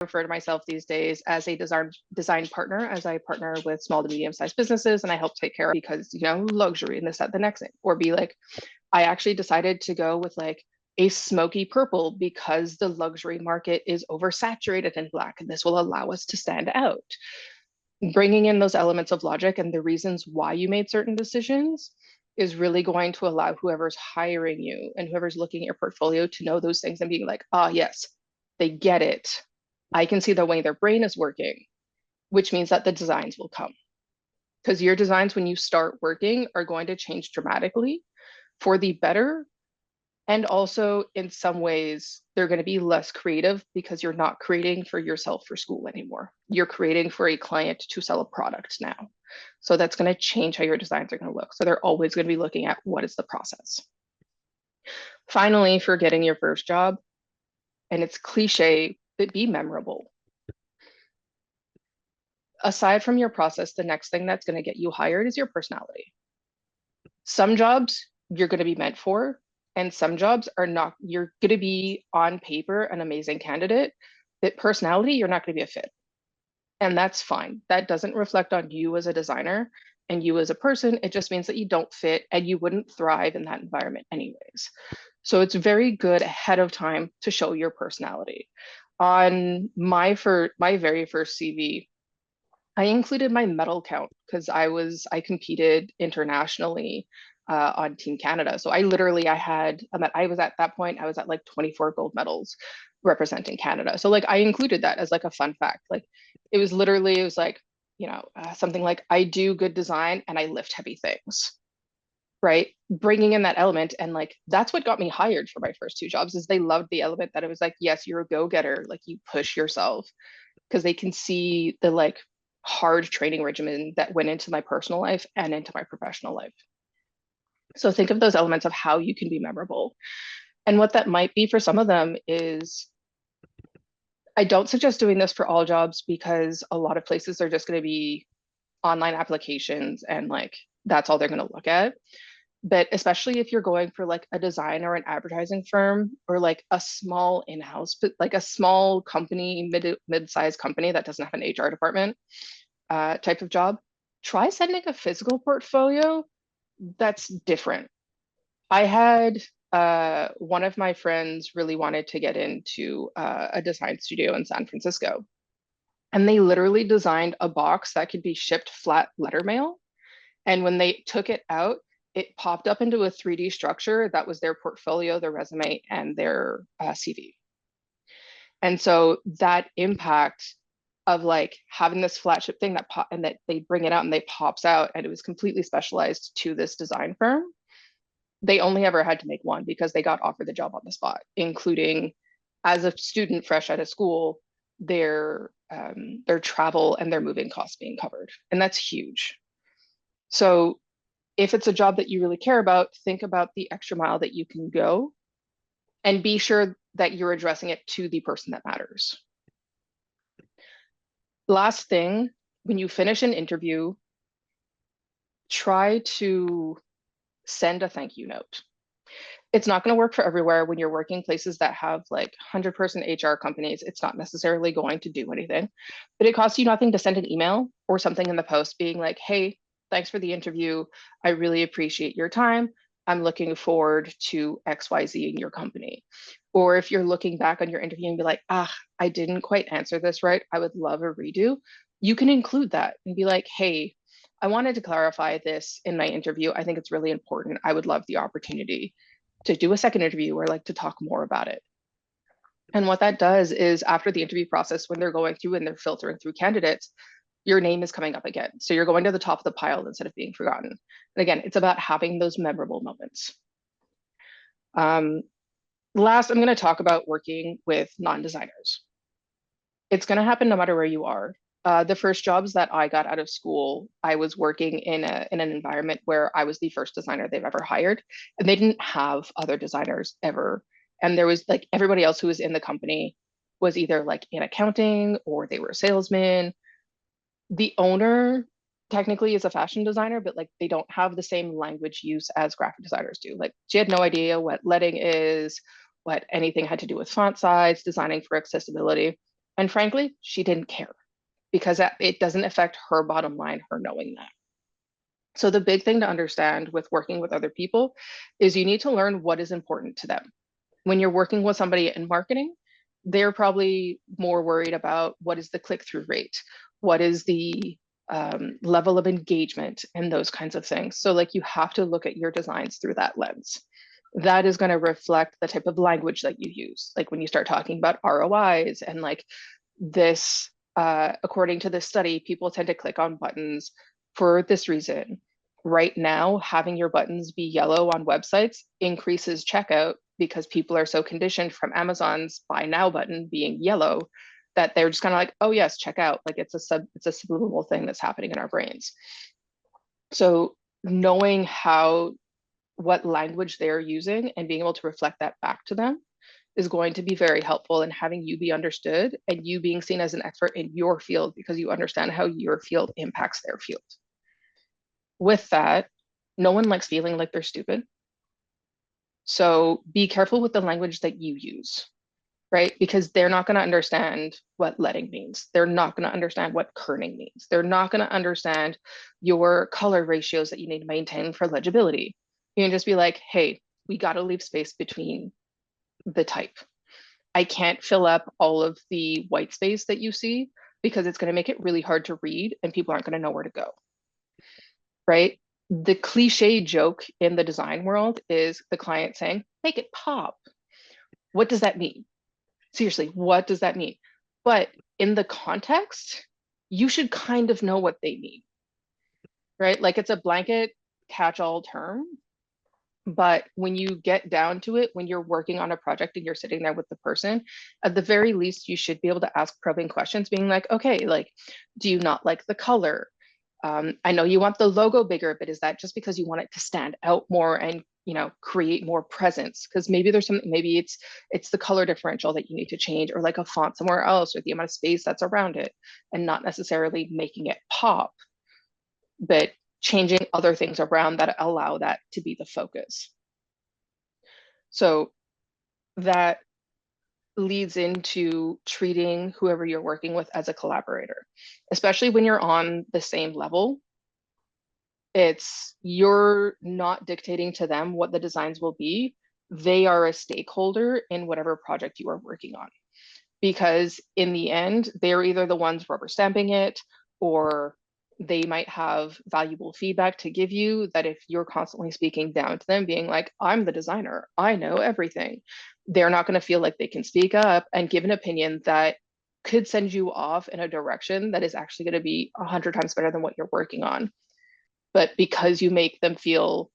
refer to myself these days as a design partner, as I partner with small to medium-sized businesses and I help take care of, because, you know, luxury and this, that, the next thing. Or be like, I actually decided to go with like a smoky purple because the luxury market is oversaturated in black, and this will allow us to stand out. Bringing in those elements of logic and the reasons why you made certain decisions is really going to allow whoever's hiring you and whoever's looking at your portfolio to know those things and being like, ah, yes, they get it. I can see the way their brain is working, which means that the designs will come. Because your designs, when you start working, are going to change dramatically for the better. And also, in some ways, they're going to be less creative because you're not creating for yourself for school anymore. You're creating for a client to sell a product now. So that's going to change how your designs are going to look. So they're always going to be looking at what is the process. Finally, for getting your first job, and it's cliche, but be memorable. Aside from your process, the next thing that's going to get you hired is your personality. Some jobs you're going to be meant for, and some jobs are not. You're going to be on paper an amazing candidate, but personality, you're not going to be a fit. And that's fine. That doesn't reflect on you as a designer and you as a person. It just means that you don't fit and you wouldn't thrive in that environment anyways. So it's very good ahead of time to show your personality. On my very first CV, I included my medal count because I competed internationally on Team Canada. So I was at that point, I was at like 24 gold medals representing Canada. So like I included that as like a fun fact. Like it was like, you know, something like I do good design and I lift heavy things, right? Bringing in that element. And like, that's what got me hired for my first two jobs is they loved the element that it was like, yes, you're a go-getter. Like you push yourself because they can see the like hard training regimen that went into my personal life and into my professional life. So think of those elements of how you can be memorable. And what that might be for some of them is, I don't suggest doing this for all jobs because a lot of places are just going to be online applications and like that's all they're going to look at. But especially if you're going for like a design or an advertising firm or like a small in-house, but like a small company, mid-sized company that doesn't have an HR department type of job, try sending a physical portfolio that's different. I had one of my friends really wanted to get into a design studio in San Francisco. And they literally designed a box that could be shipped flat letter mail. And when they took it out, it popped up into a 3D structure that was their portfolio, their resume, and their CV. And so that impact of like having this flat ship thing and that they bring it out and they pops out, and it was completely specialized to this design firm. They only ever had to make one because they got offered the job on the spot, including as a student fresh out of school, their travel and their moving costs being covered. And that's huge. So if it's a job that you really care about, think about the extra mile that you can go and be sure that you're addressing it to the person that matters. Last thing, when you finish an interview, try to send a thank you note. It's not going to work for everywhere. When you're working places that have like 100-person HR companies, it's not necessarily going to do anything, but it costs you nothing to send an email or something in the post being like, hey, thanks for the interview. I really appreciate your time. I'm looking forward to XYZ in your company. Or if you're looking back on your interview and be like, I didn't quite answer this right, I would love a redo. You can include that and be like, hey, I wanted to clarify this in my interview. I think it's really important. I would love the opportunity to do a second interview or like to talk more about it. And what that does is after the interview process, when they're going through and they're filtering through candidates, your name is coming up again. So you're going to the top of the pile instead of being forgotten. And again, it's about having those memorable moments. Last, I'm going to talk about working with non-designers. It's going to happen no matter where you are. The first jobs that I got out of school, I was working in an environment where I was the first designer they've ever hired, and they didn't have other designers ever. And there was like everybody else who was in the company was either like in accounting or they were a salesman. The owner technically is a fashion designer, but like they don't have the same language use as graphic designers do. Like she had no idea what letting is, what anything had to do with font size, designing for accessibility. And frankly, she didn't care because it doesn't affect her bottom line, her knowing that. So the big thing to understand with working with other people is you need to learn what is important to them. When you're working with somebody in marketing, they're probably more worried about what is the click-through rate, what is the level of engagement, and those kinds of things. So like you have to look at your designs through that lens. That is going to reflect the type of language that you use. Like when you start talking about ROIs and like this, according to this study, people tend to click on buttons for this reason. Right now, having your buttons be yellow on websites increases checkout because people are so conditioned from Amazon's buy now button being yellow that they're just kind of like, oh yes, check out. Like it's a subliminal thing that's happening in our brains. So knowing what language they're using and being able to reflect that back to them is going to be very helpful in having you be understood and you being seen as an expert in your field because you understand how your field impacts their field. With that, no one likes feeling like they're stupid. So be careful with the language that you use, right? Because they're not going to understand what letting means. They're not going to understand what kerning means. They're not going to understand your color ratios that you need to maintain for legibility. You can just be like, hey, we got to leave space between the type. I can't fill up all of the white space that you see because it's going to make it really hard to read and people aren't going to know where to go, right? The cliche joke in the design world is the client saying, make it pop. What does that mean? Seriously, what does that mean? But in the context, you should kind of know what they mean, right? Like it's a blanket catch-all term, but when you get down to it, when you're working on a project and you're sitting there with the person, at the very least, you should be able to ask probing questions, being like, okay, like, do you not like the color? I know you want the logo bigger, but is that just because you want it to stand out more and create more presence? Because maybe there's something, maybe it's the color differential that you need to change, or like a font somewhere else, or the amount of space that's around it, and not necessarily making it pop, but changing other things around that allow that to be the focus. So that leads into treating whoever you're working with as a collaborator, especially when you're on the same level. You're not dictating to them what the designs will be. They are a stakeholder in whatever project you are working on. Because in the end, they're either the ones rubber stamping it, or they might have valuable feedback to give you that if you're constantly speaking down to them, being like, I'm the designer, I know everything, they're not going to feel like they can speak up and give an opinion that could send you off in a direction that is actually going to be 100 times better than what you're working on. But because you make them feel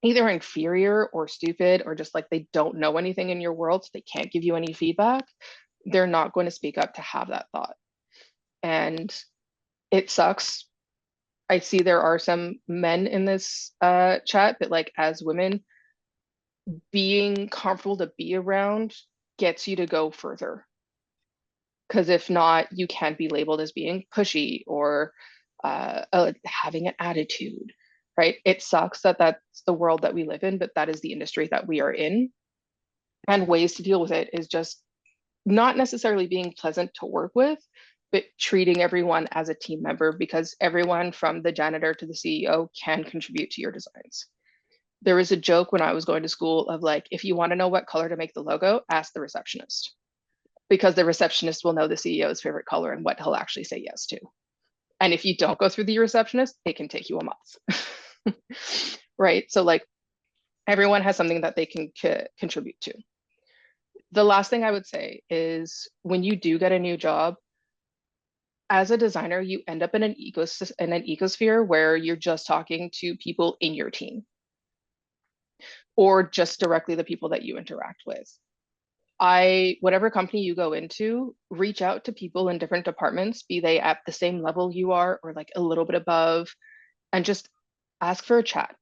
either inferior or stupid or just like they don't know anything in your world, so they can't give you any feedback, they're not going to speak up to have that thought. And it sucks. I see there are some men in this chat, but like as women, being comfortable to be around gets you to go further. Because if not, you can be labeled as being pushy or having an attitude, right? It sucks that that's the world that we live in, but that is the industry that we are in. And ways to deal with it is just not necessarily being pleasant to work with, but treating everyone as a team member, because everyone from the janitor to the CEO can contribute to your designs. There was a joke when I was going to school of like, if you want to know what color to make the logo, ask the receptionist, because the receptionist will know the CEO's favorite color and what he'll actually say yes to. And if you don't go through the receptionist, it can take you a month. Right? So like everyone has something that they can contribute to. The last thing I would say is when you do get a new job, as a designer, you end up in an ecosphere where you're just talking to people in your team or just directly the people that you interact with. Whatever company you go into, reach out to people in different departments, be they at the same level you are or like a little bit above, and just ask for a chat.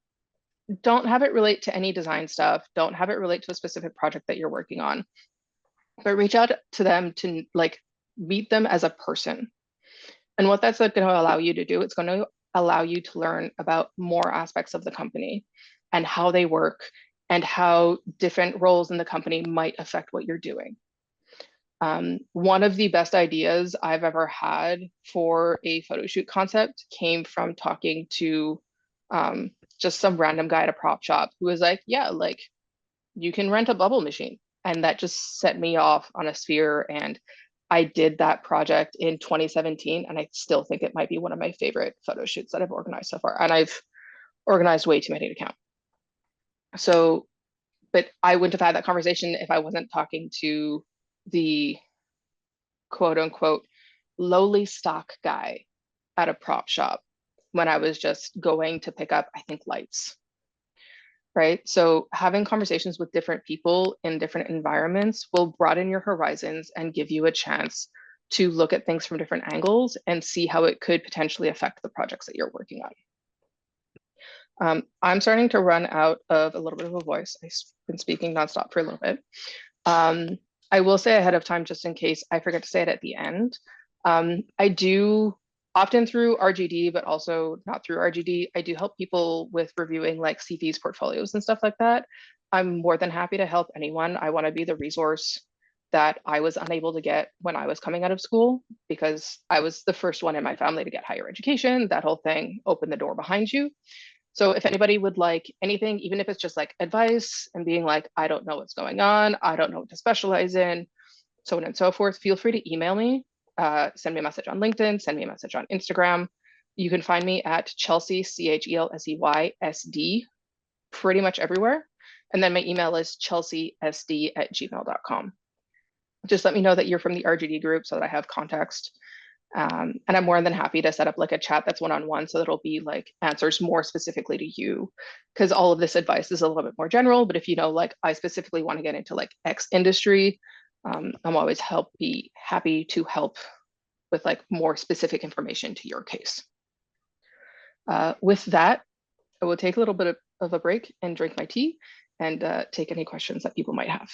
Don't have it relate to any design stuff. Don't have it relate to a specific project that you're working on, but reach out to them to like meet them as a person. And what that's going to allow you to do, it's going to allow you to learn about more aspects of the company and how they work and how different roles in the company might affect what you're doing. One of the best ideas I've ever had for a photo shoot concept came from talking to just some random guy at a prop shop who was like, yeah, like you can rent a bubble machine. And that just set me off on a sphere. And I did that project in 2017. And I still think it might be one of my favorite photo shoots that I've organized so far. And I've organized way too many to count. So, but I wouldn't have had that conversation if I wasn't talking to the quote unquote lowly stock guy at a prop shop when I was just going to pick up, I think, lights. Right. So having conversations with different people in different environments will broaden your horizons and give you a chance to look at things from different angles and see how it could potentially affect the projects that you're working on. I'm starting to run out of a little bit of a voice. I've been speaking nonstop for a little bit. I will say ahead of time, just in case I forget to say it at the end, I do often through RGD, but also not through RGD, I do help people with reviewing like CVs, portfolios and stuff like that. I'm more than happy to help anyone. I want to be the resource that I was unable to get when I was coming out of school, because I was the first one in my family to get higher education. That whole thing opened the door behind you. So if anybody would like anything, even if it's just like advice and being like, I don't know what's going on, I don't know what to specialize in, so on and so forth, feel free to email me, send me a message on LinkedIn, send me a message on Instagram. You can find me at Chelsey, Chelsey SD, pretty much everywhere. And then my email is chelseysd@gmail.com. Just let me know that you're from the RGD group so that I have context. And I'm more than happy to set up like a chat that's one-on-one so that it'll be like answers more specifically to you, because all of this advice is a little bit more general. But if you know, like I specifically want to get into like X industry, I'm always happy to help with like more specific information to your case. With that, I will take a little bit of a break and drink my tea and take any questions that people might have.